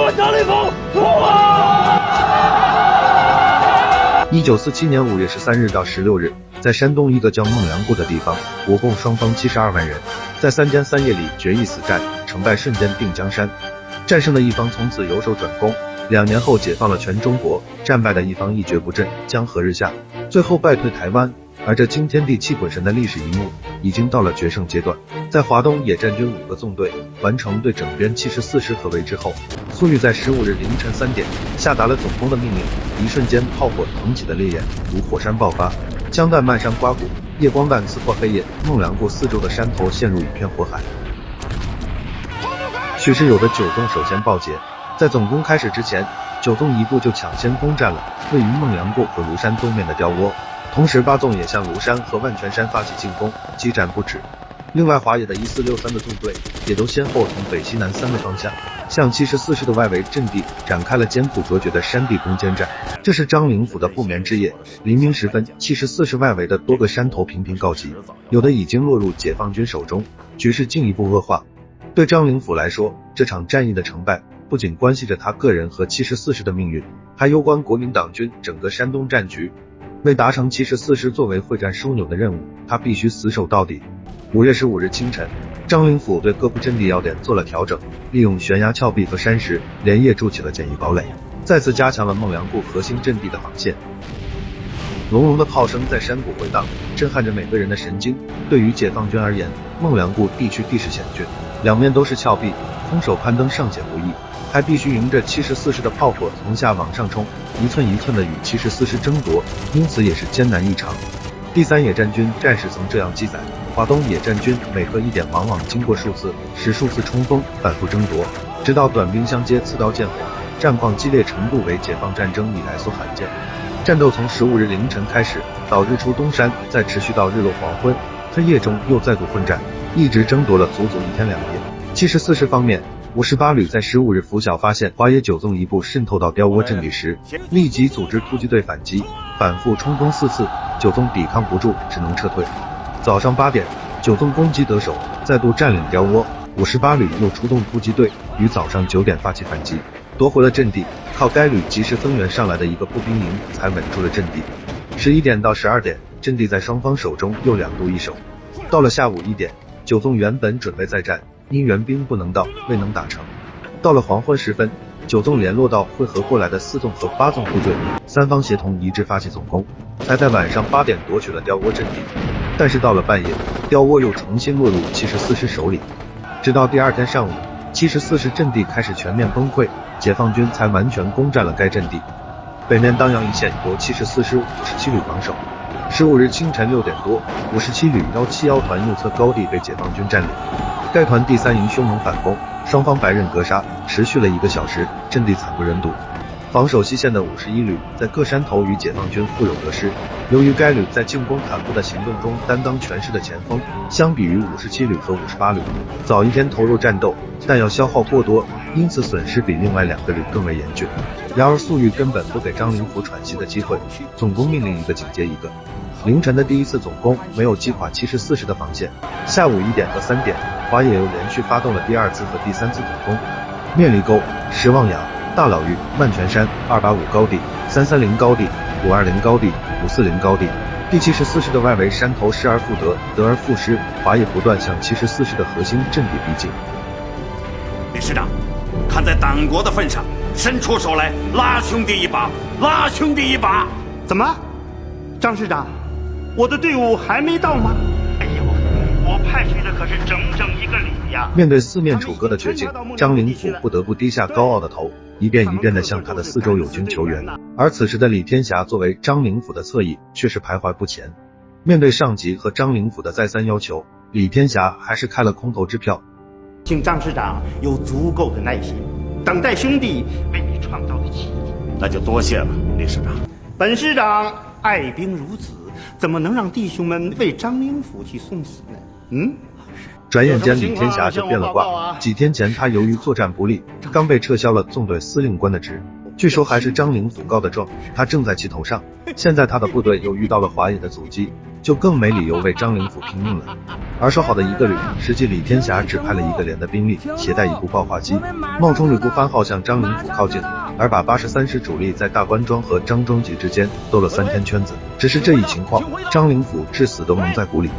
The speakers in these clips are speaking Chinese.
做张立峰！哇！1947年5月13日到16日，在山东一个叫孟良崮的地方，国共双方72万人，在3天3夜里决一死战，成败瞬间定江山。战胜的一方从此由守转攻，2年后解放了全中国，战败的一方一蹶不振，江河日下，最后败退台湾。而这惊天地泣鬼神的历史一幕，已经到了决胜阶段。在华东野战军5个纵队完成对整编74师合围之后，粟裕在15日凌晨3点下达了总攻的命令。一瞬间，炮火腾起的烈焰如火山爆发，枪弹漫山刮骨，夜光弹刺破黑夜，孟良崮四周的山头陷入一片火海。许是有的九纵首先报捷，在总攻开始之前，9纵一部就抢先攻占了位于孟良崮和庐山东面的碉窝。同时8纵也向庐山和万泉山发起进攻，激战不止。另外华野的1463的纵队也都先后从北西南3个方向向74师的外围阵地展开了艰苦卓绝的山地攻坚战。这是张灵甫的不眠之夜。黎明时分，74师外围的多个山头频频告急，有的已经落入解放军手中，局势进一步恶化。对张灵甫来说，这场战役的成败不仅关系着他个人和74师的命运，还攸关国民党军整个山东战局。为达成74师作为会战枢纽的任务，他必须死守到底。5月15日清晨，张灵甫对各部阵地要点做了调整，利用悬崖峭壁和山石，连夜筑起了简易堡垒，再次加强了孟良崮核心阵地的防线。隆隆的炮声在山谷回荡，震撼着每个人的神经。对于解放军而言，孟良崮地区地势险峻，两面都是峭壁，空手攀登尚且不易，还必须迎着74师的炮火从下往上冲，一寸一寸的与74师争夺，因此也是艰难异常。第3野战军战士曾这样记载：华东野战军每隔1点往往经过数次冲锋，反复争夺，直到短兵相接，刺刀见火，战况激烈程度为解放战争以来所罕见。战斗从15日凌晨开始，到日出东山，再持续到日落黄昏，黑夜中又再度混战，一直争夺了足足1天2夜。74师方面，58旅在15日拂晓发现华野9纵一部渗透到碉窝阵地时，立即组织突击队反击，反复冲锋4次，9纵抵抗不住，只能撤退。早上8点，9纵攻击得手，再度占领碉窝，58旅又出动突击队，于早上9点发起反击，夺回了阵地。靠该旅及时增援上来的一个步兵营才稳住了阵地。11点到12点，阵地在双方手中又2度易手。到了下午1点，9纵原本准备再战，因援兵不能到，未能打成。到了黄昏时分，9纵联络到汇合过来的4纵和8纵部队，三方协同一致发起总攻，才在晚上8点夺取了碉窝阵地。但是到了半夜，碉窝又重新落入74师手里。直到第2天上午，74师阵地开始全面崩溃，解放军才完全攻占了该阵地。北面当阳一线由74师57旅防守。15日清晨6点多，57旅171团右侧高地被解放军占领。该团第3营凶猛反攻，双方白刃格杀，持续了1个小时，阵地惨不忍睹。防守西线的51旅在各山头与解放军互有得失。由于该旅在进攻坎部的行动中担当全势的前锋，相比于57旅和58旅，早1天投入战斗，弹药消耗过多，因此损失比另外2个旅更为严峻。然而粟裕根本不给张灵甫喘息的机会，总攻命令一个紧接一个。凌晨的第1次总攻没有击垮74师的防线。下午1点和3点，华野又连续发动了第2次和第3次总攻。面里沟、石望崖、大老峪、万泉山、285高地、330高地、520高地、540高地，第74师的外围山头失而复得，得而复失，华野不断向74师的核心阵地逼近。李师长，看在党国的份上，伸出手来拉兄弟一把，拉兄弟一把！怎么，张师长，我的队伍还没到吗？哎呦，我派去的可是整整1个旅呀！面对四面楚歌的绝境，张灵甫不得不低下高傲的头，一遍一遍地向他的四周友军求援。而此时的李天霞作为张灵甫的侧翼，却是徘徊不前。面对上级和张灵甫的再三要求，李天霞还是开了空头支票。请张师长有足够的耐心，等待兄弟为你创造的奇迹。那就多谢了，李师长。本师长爱兵如子，怎么能让弟兄们为张灵甫去送死呢？转眼间李天霞就变了卦。几天前他由于作战不利，刚被撤销了纵队司令官的职，据说还是张灵甫告的状，他正在气头上。现在他的部队又遇到了华野的阻击，就更没理由为张灵甫拼命了。而说好的一个旅，实际李天霞只派了一个连的兵力，携带一部爆化机，冒充吕布番号向张灵甫靠近，而把83师主力在大关庄和张庄集之间兜了3天圈子。只是这一情况，张灵甫至死都蒙在鼓里。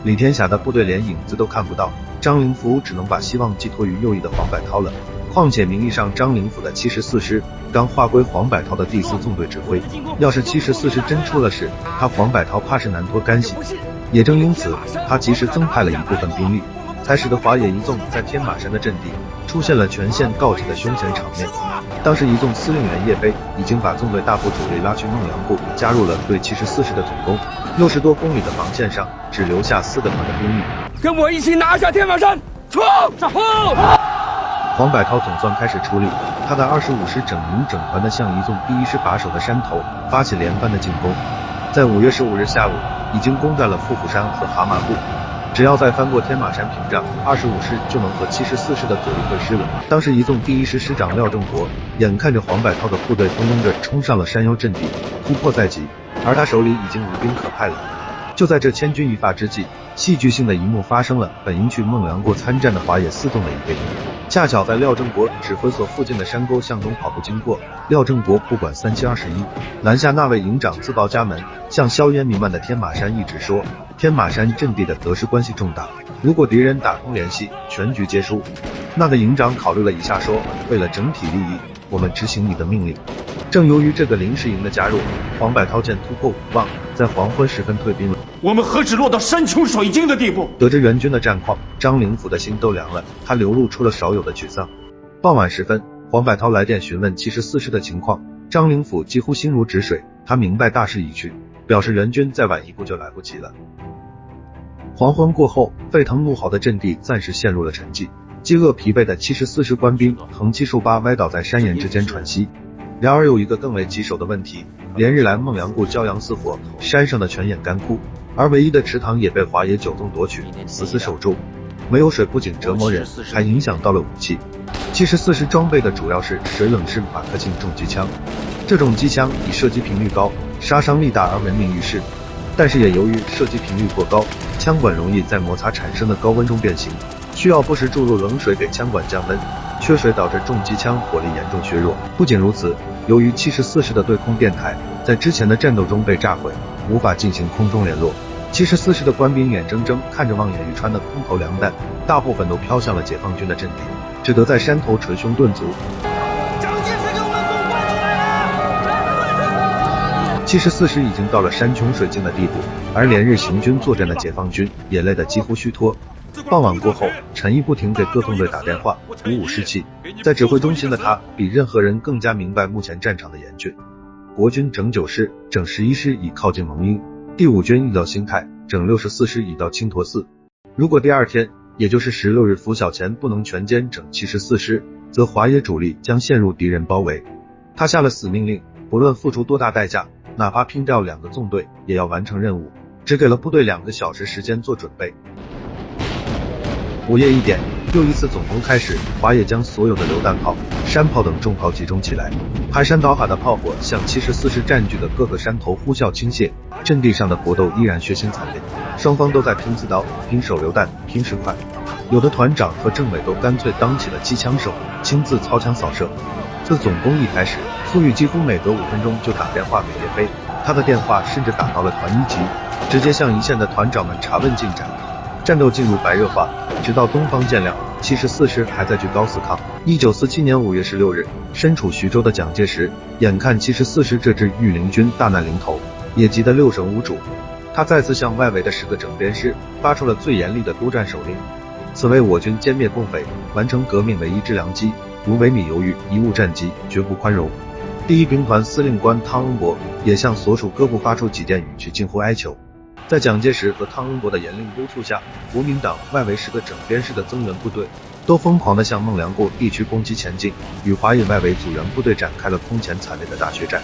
李天霞的部队连影子都看不到，张灵甫只能把希望寄托于右翼的黄百韬了。况且名义上张灵甫的74师刚划归黄百韬的第4纵队指挥，要是74师真出了事，他黄百韬怕是难脱干系。也正因此，他及时增派了一部分兵力，才使得华野一纵在天马山的阵地出现了全线告急的凶险场面。当时一纵司令员叶飞已经把纵队大部主力拉去孟良崮，加入了对74师的总攻，60多公里的防线上只留下4个团的兵力。跟我一起拿下天马山！冲！黄百韬总算开始出力，他的25师整营整团的向一纵第1师把守的山头发起连番的进攻，在5月15日下午已经攻占了富府山和蛤蟆渡。只要再翻过天马山屏障，25师就能和74师的左翼会师了。当时一纵第1师师长廖正国眼看着黄百韬的部队咚咚着冲上了山腰阵地，突破在即，而他手里已经无兵可派了。就在这千钧一发之际，戏剧性的一幕发生了，本应去孟良崮参战的华野4纵的一队，恰巧在廖正国指挥所附近的山沟向东跑步经过。廖正国不管3721，拦下那位营长自报家门，向硝烟弥漫的天马山一直说，天马山阵地的得失关系重大，如果敌人打通联系，全局皆输。那个营长考虑了一下说，为了整体利益，我们执行你的命令。正由于这个临时营的加入，黄百韬见突破无望，在黄昏时分退兵了。我们何止落到山穷水尽的地步？得知援军的战况，张灵甫的心都凉了，他流露出了少有的沮丧。傍晚时分，黄百韬来电询问74师的情况，张灵甫几乎心如止水，他明白大势已去，表示援军再晚一步就来不及了。黄昏过后，沸腾怒号的阵地暂时陷入了沉寂，饥饿疲惫的74师官兵横七竖八歪倒在山岩之间喘息。然而有一个更为棘手的问题，连日来孟良崮骄阳似火，山上的泉眼干枯，而唯一的池塘也被华野9纵夺取，死死守住。没有水不仅折磨人，还影响到了武器。74师装备的主要是水冷式马克沁重机枪，这种机枪以射击频率高、杀伤力大而闻名于世，但是也由于射击频率过高，枪管容易在摩擦产生的高温中变形，需要不时注入冷水给枪管降温，缺水导致重机枪火力严重削弱。不仅如此，由于74师的对空电台在之前的战斗中被炸毁，无法进行空中联络，74师的官兵眼睁睁看着望眼欲穿的空投粮弹，大部分都飘向了解放军的阵地，只得在山头捶胸顿足。74师已经到了山穷水尽的地步，而连日行军作战的解放军也累得几乎虚脱。傍晚过后，陈毅不停给各纵队打电话，鼓舞士气。在指挥中心的他，比任何人更加明白目前战场的严峻。国军整9师、整11师已靠近蒙阴，第5军已到兴泰，整64师已到青坨寺。如果第2天，也就是16日拂晓前不能全歼整74师，则华野主力将陷入敌人包围。他下了死命令，不论付出多大代价，哪怕拼掉2个纵队，也要完成任务，只给了部队2个小时时间做准备。午夜1点，又一次总攻开始，华野将所有的榴弹炮、山炮等重炮集中起来，排山倒海的炮火向74师占据的各个山头呼啸倾泻，阵地上的搏斗依然血腥惨烈，双方都在拼刺刀、拼手榴弹、拼石块，有的团长和政委都干脆当起了机枪手，亲自操枪扫射。自总攻一开始，粟裕几乎每隔5分钟就打电话给叶飞，他的电话甚至打到了团1级，直接向一线的团长们查问进展。战斗进入白热化，直到东方渐亮，74师还在居高思抗。1947年5月16日，身处徐州的蒋介石眼看74师这支御林军大难临头，也急得六神无主，他再次向外围的10个整编师发出了最严厉的督战手令。此为我军歼灭共匪、完成革命唯一之良机，如萎靡犹豫、贻误战机，绝不宽容。第1兵团司令官汤恩伯也向所属各部发出几电语去近乎哀求。在蒋介石和汤恩伯的严令督促下，国民党外围10个整编师的增援部队都疯狂地向孟良崮地区攻击前进，与华野外围阻援部队展开了空前惨烈的大血战。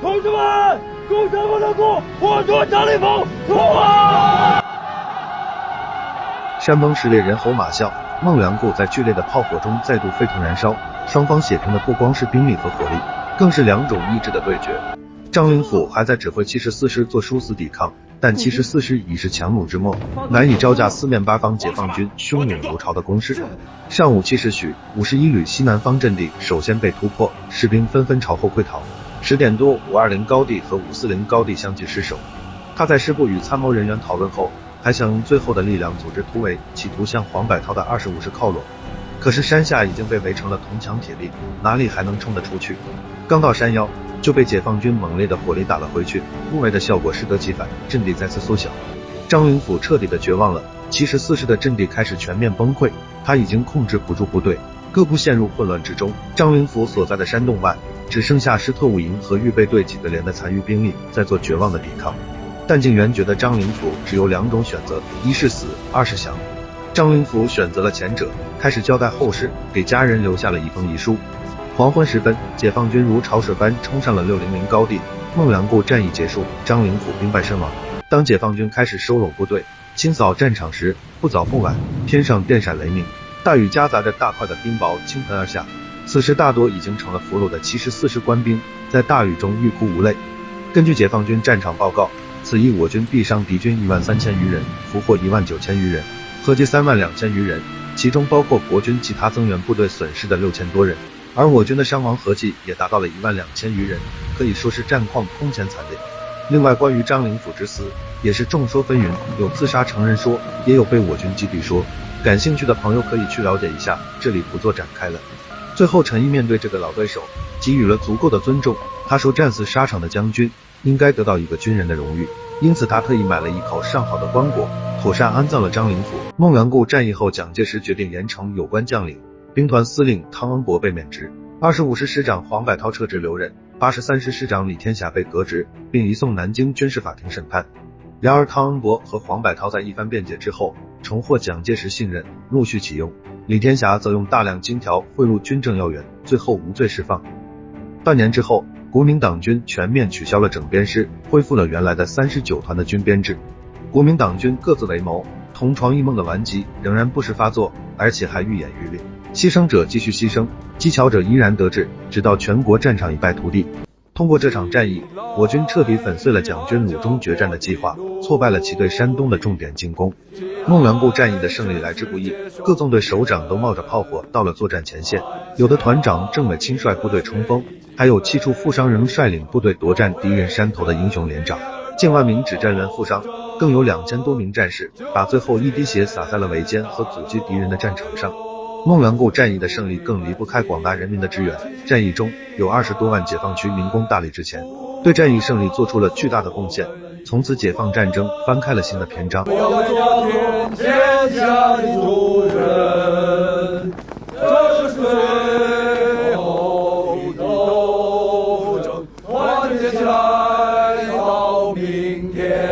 同志们，攻城孟良崮，火夺张灵甫，冲啊！山崩时烈，人吼马啸，孟良崮在剧烈的炮火中再度沸腾燃烧，双方血拼的不光是兵力和火力，更是两种意志的对决。张灵甫还在指挥74师做殊死抵抗，但74师已是强弩之末，难以招架四面八方解放军汹涌如潮的攻势。上午7时许，51旅西南方阵地首先被突破，士兵纷纷朝后溃逃。10点多，520高地和540高地相继失守。他在师部与参谋人员讨论后，还想用最后的力量组织突围，企图向黄百韬的25师靠拢。可是山下已经被围成了铜墙铁壁，哪里还能冲得出去？刚到山腰，就被解放军猛烈的火力打了回去，突围的效果适得其反，阵地再次缩小。张灵甫彻底的绝望了，74师的阵地开始全面崩溃，他已经控制不住部队，各部陷入混乱之中。张灵甫所在的山洞外，只剩下师特务营和预备队几个连的残余兵力在做绝望的抵抗。但警员觉得张灵甫只有2种选择，一是死，二是降。张灵甫选择了前者，开始交代后事，给家人留下了一封遗书。黄昏时分，解放军如潮水般冲上了600高地，孟良崮战役结束，张灵甫兵败身亡。当解放军开始收拢部队，清扫战场时，不早不晚，天上电闪雷鸣，大雨夹杂着大块的冰雹倾盆而下。此时大多已经成了俘虏的74师官兵，在大雨中欲哭无泪。根据解放军战场报告，此役我军毙伤敌军13000余人，俘获19000余人，合计32000余人，其中包括国军其他增援部队损失的6000多人，而我军的伤亡合计也达到了12000余人，可以说是战况空前惨烈。另外，关于张灵甫之死，也是众说纷纭，有自杀成人说，也有被我军击毙说。感兴趣的朋友可以去了解一下，这里不做展开了。最后，陈毅面对这个老对手，给予了足够的尊重。他说，战死沙场的将军应该得到一个军人的荣誉，因此他特意买了一口上好的棺椁，妥善安葬了张灵甫。孟良崮战役后，蒋介石决定严惩有关将领，兵团司令汤恩伯被免职，25师师长黄百韬撤职留任，83师师长李天霞被革职，并移送南京军事法庭审判。然而汤恩伯和黄百韬在一番辩解之后，重获蒋介石信任，陆续启用。李天霞则用大量金条贿赂军政要员，最后无罪释放。半年之后，国民党军全面取消了整编师，恢复了原来的39团的军编制。国民党军各自为谋，同床异梦的顽疾仍然不时发作，而且还愈演愈烈。牺牲者继续牺牲，技巧者依然得志，直到全国战场一败涂地。通过这场战役，我军彻底粉碎了蒋军鲁中决战的计划，挫败了其对山东的重点进攻。孟良崮战役的胜利来之不易，各纵队首长都冒着炮火到了作战前线，有的团长郑伟亲率部队冲锋，还有气处傅商仍率领部队夺占敌人山头的英雄连长。近万名指战员负伤，更有2000多名战士把最后一滴血洒在了围歼和阻击敌人的战场上。孟良崮战役的胜利更离不开广大人民的支援，战役中有20多万解放区民工大力支前，对战役胜利做出了巨大的贡献。从此解放战争翻开了新的篇章。天下的主人，这是最后的斗争，团结起来到明天。